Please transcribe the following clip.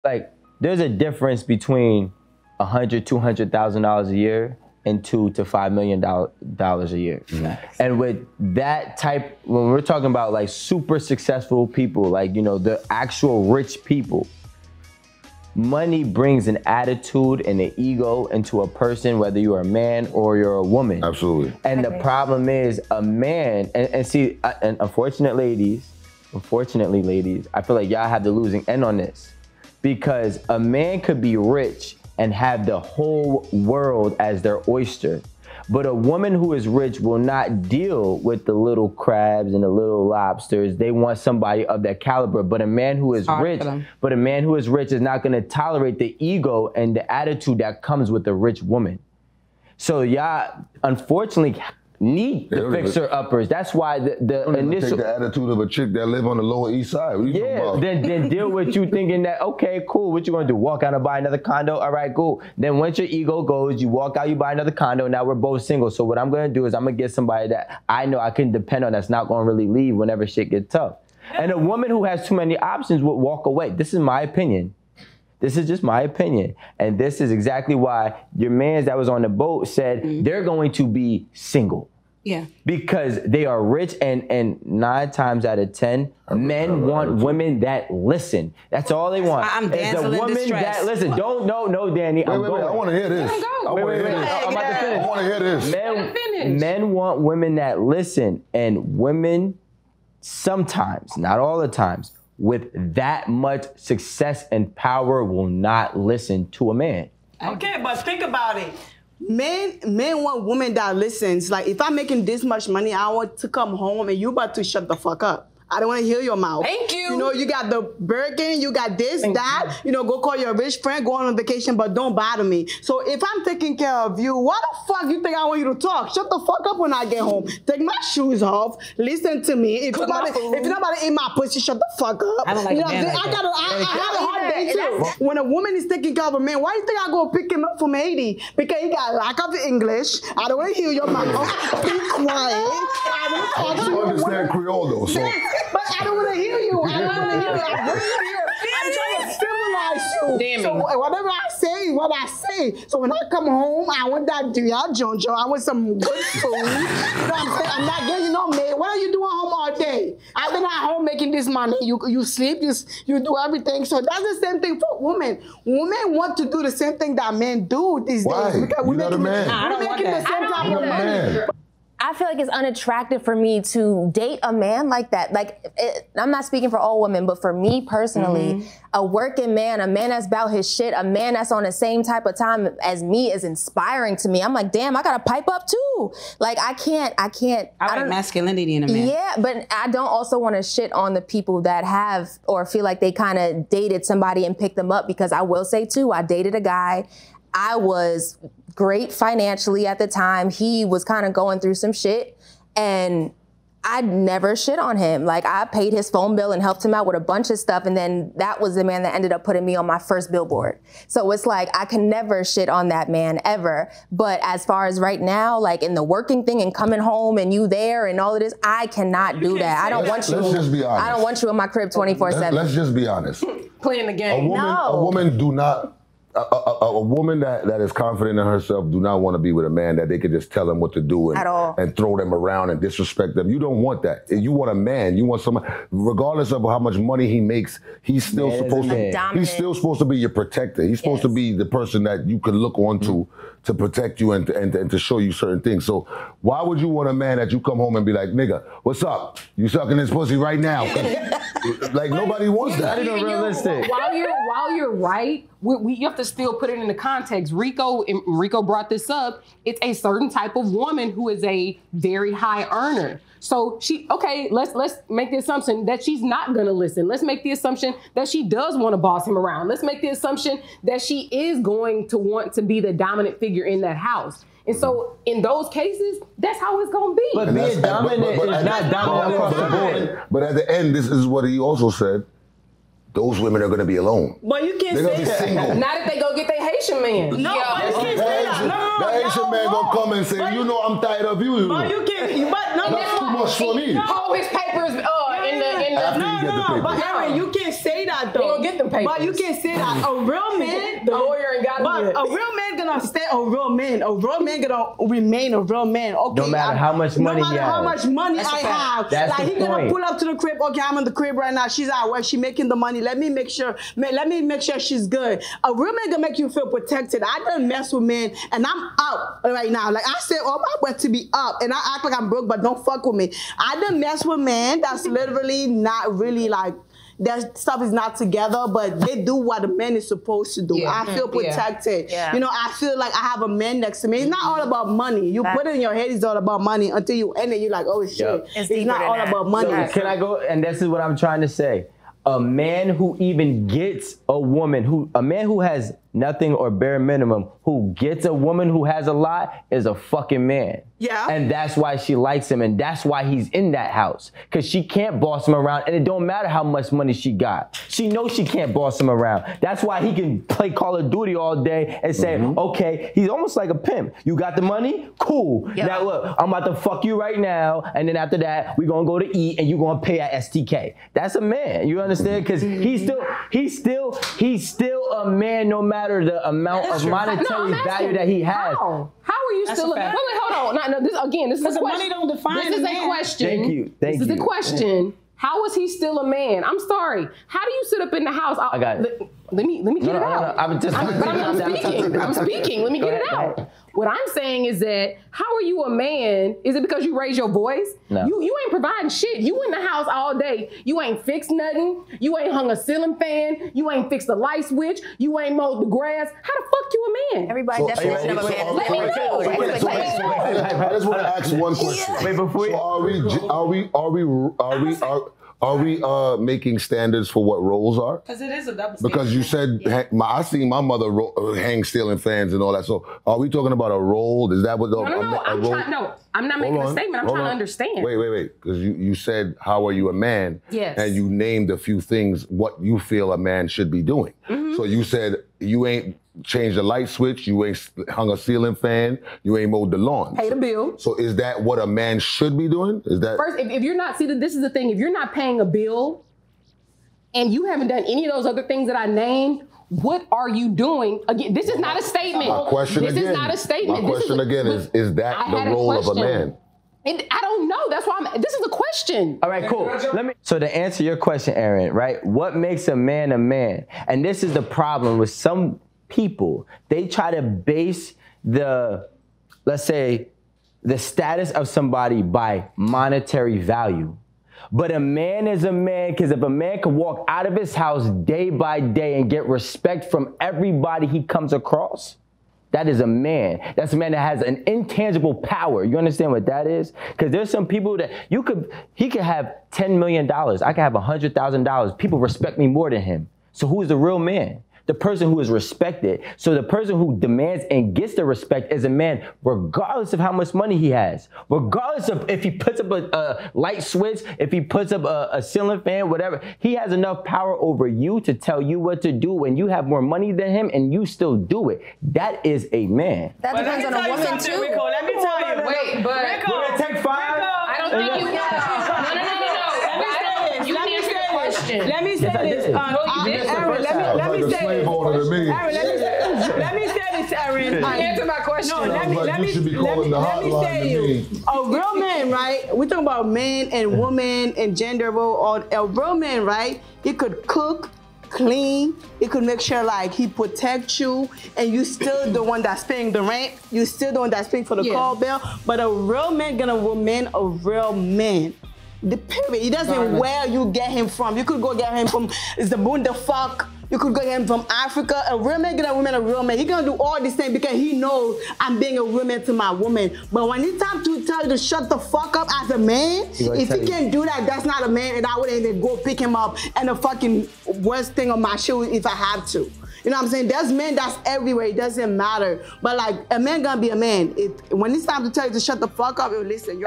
like there's a difference between $100,000-$200,000 a year and $2 to $5 million a year. And with that type, when we're talking about like super successful people, like, you know, the actual rich people, money brings an attitude and an ego into a person, whether you're a man or you're a woman. Absolutely. And the problem is a man, and see, and unfortunately ladies, I feel like y'all have the losing end on this, because a man could be rich and have the whole world as their oyster. But a woman who is rich will not deal with the little crabs and the little lobsters. They want somebody of that caliber. But a man who is rich, is not gonna tolerate the ego and the attitude that comes with a rich woman. So y'all, unfortunately, need the fixer-uppers. That's why the initial... Take the attitude of a chick that live on the Lower East Side. What are you talking about? Then deal with you thinking that, okay, cool, what you gonna do? Walk out and buy another condo? All right, cool. Then once your ego goes, you walk out, you buy another condo, now we're both single. So what I'm gonna do is I'm gonna get somebody that I know I can depend on that's not gonna really leave whenever shit gets tough. And a woman who has too many options would walk away. This is my opinion. This is just my opinion. And this is exactly why your mans that was on the boat said they're going to be single. Yeah. Because they are rich, and 9 times out of 10, men want women that listen. That's all they want. I'm dancing in distress. That listen. No, Danny. Wait, I want to hear this. Wait. I'm about to finish. I want to hear this. Men want women that listen, and women sometimes, not all the times, with that much success and power will not listen to a man. Okay, but think about it. Men want women that listens. Like, if I'm making this much money, I want to come home and you about to shut the fuck up. I don't want to hear your mouth. Thank you. You know, you got the Birkin, you got this, that. You know, go call your rich friend, go on vacation, but don't bother me. So if I'm taking care of you, what the fuck you think I want you to talk? Shut the fuck up when I get home. Take my shoes off. Listen to me. If nobody eat my pussy, shut the fuck up. I don't like you know, a man like I have a hard day too. When a woman is taking care of a man, why do you think I go pick him up from Haiti? Because he got lack of English. I don't want to hear your mouth. Be quiet. I don't talk to you. Understand Creole though, so. But I don't want to hear you. I don't want to hear you. I'm trying to civilize you. Damn so whatever I say is what I say. So when I come home, I want that Dria Jonjo. I want some good food. You know what I'm saying? I'm not getting no maid. What are you doing home all day? I've been at home making this money. You sleep, you do everything. So that's the same thing for women. Women want to do the same thing that men do these days. Because You're not a man. We're making the same type of money. I feel like it's unattractive for me to date a man like that. Like, I'm not speaking for all women, but for me personally, a working man, a man that's about his shit, a man that's on the same type of time as me is inspiring to me. I'm like, damn, I gotta pipe up too. Like, I can't. I like masculinity in a man. Yeah, but I don't also want to shit on the people that have or feel like they kind of dated somebody and picked them up, because I will say too, I dated a guy. I was great financially at the time. He was kind of going through some shit, and I never shit on him. Like, I paid his phone bill and helped him out with a bunch of stuff, and then that was the man that ended up putting me on my first billboard. So it's like, I can never shit on that man ever. But as far as right now, like in the working thing and coming home and you there and all of this, I cannot do that. I don't want you. Let's just be honest. I don't want you in my crib 24/7. Let's just be honest. Playing the game. A woman do not. A woman that is confident in herself do not want to be with a man that they could just tell them what to do and throw them around and disrespect them. You don't want that. You want a man. You want someone, regardless of how much money he makes, he's still supposed to be your protector. He's supposed to be the person that you can look onto to protect you and to show you certain things. So why would you want a man that you come home and be like, nigga, what's up? You sucking this pussy right now? Like, nobody wants that. Not even realistic. While you're right, you have to still put it into context. Rico brought this up. It's a certain type of woman who is a very high earner. So let's make the assumption that she's not gonna listen. Let's make the assumption that she does want to boss him around. Let's make the assumption that she is going to want to be the dominant figure in that house. And so in those cases, that's how it's gonna be. But being dominant is not dominant across the board. But at the end, this is what he also said. Those women are going to be alone. But you can't say that. Single. Not if they go get their Haitian man. No, but you can't say that. No, the Haitian man going to come and say, you know, I'm tired of you. But you can't. That's too much for me. All his papers in No, but Aaron, you can't say that though. They gonna get them papers. But you can't say that. A real man, the lawyer ain't got it. But a real man gonna stay a real man. A real man gonna remain a real man. Okay. No matter how much money no matter how much money I have. That's like the he gonna point. pull up to the crib. Okay, I'm in the crib right now. She's at work. She making the money. Let me make sure. Let me make sure she's good. A real man gonna make you feel protected. I done mess with men, and I'm up right now. Like I said, oh, I want to be up, and I act like I'm broke, but don't fuck with me. I done mess with men that's literally not really like. That stuff is not together, but they do what a man is supposed to do. Yeah. I feel protected. Yeah. You know, I feel like I have a man next to me. It's not all about money. You put it in your head, it's all about money until you end it, you're like, oh shit. Yep. It's not all about money. So can I go? And this is what I'm trying to say. A man who even gets a woman, a man who has nothing or bare minimum, who gets a woman who has a lot is a fucking man. Yeah. And that's why she likes him, and that's why he's in that house. Because she can't boss him around, and it don't matter how much money she got. She knows she can't boss him around. That's why he can play Call of Duty all day and say, okay, he's almost like a pimp. You got the money? Cool. Yep. Now look, I'm about to fuck you right now, and then after that, we're gonna go to eat, and you're gonna pay at STK. That's a man. You understand? Because he's still a man no matter the amount of monetary value that he has. How are you still? Wait, hold on. No, this is a question. Money don't define This is a man. a question. Thank you. This is a question. How is he still a man? I'm sorry. How do you sit up in the house? I got it. Let me get it out. I'm speaking. I'm speaking. Let me get it out. What I'm saying is that how are you a man? Is it because you raise your voice? No. You ain't providing shit. You in the house all day. You ain't fixed nothing. You ain't hung a ceiling fan. You ain't fixed the light switch. You ain't mowed the grass. How the fuck you a man? Everybody's definition of a man is Let me know. I just want to ask one question. Wait, before you, Are we making standards for what roles are? Because it is a double standard. Because you said, I seen my mother hang ceiling fans and all that. So are we talking about a role? Is that what the No, I'm not making a statement. I'm trying to understand. Wait. Because you said, how are you a man? Yes. And you named a few things, what you feel a man should be doing. So you said you ain't changed the light switch, you ain't hung a ceiling fan, you ain't mowed the lawn. Pay the bill. So is that what a man should be doing? Is that first? If you're not, this is the thing. If you're not paying a bill, and you haven't done any of those other things that I named, what are you doing? Again, this is not a statement. My question this again. is not a statement. My question again is that the role of a man? And I don't know. That's why this is a question. all right, cool. So to answer your question, Aaron, right? What makes a man a man? And this is the problem with some people. They try to base let's say, the status of somebody by monetary value. But a man is a man because if a man can walk out of his house day by day and get respect from everybody he comes across, that is a man. That's a man that has an intangible power. You understand what that is? Because there's some people that he could have $10 million. I could have $100,000. People respect me more than him. So who is the real man? The person who is respected. So the person who demands and gets the respect is a man, regardless of how much money he has, regardless of if he puts up a light switch, if he puts up a ceiling fan, whatever. He has enough power over you to tell you what to do when you have more money than him and you still do it. That is a man. That depends on a woman too. Rico, let me tell you. Wait, but Rico, Take 5. I don't think you No. You answer the question. Let me say this. Aaron, let me say this. Let me say this, Aaron. Answer my question. No, let me tell you. A real man, right? We're talking about men and women and gender role. Or a real man, right? He could cook, clean. He could make sure like he protects you, and you still the one that's paying the rent. You still the one that's paying for the call bill. But a real man gonna remain a real man. The period. It doesn't where you get him from. You could go get him from the fuck. You could go get him from Africa. A real man get a woman a real man. He gonna do all these things because he knows I'm being a real man to my woman. But when it's time to tell you to shut the fuck up as a man, if he can't do that, that's not a man, and I wouldn't even go pick him up and the fucking worst thing on my shoe if I have to. You know what I'm saying? There's men that's everywhere. It doesn't matter. But like a man gonna be a man. When it's time to tell you to shut the fuck up, listen.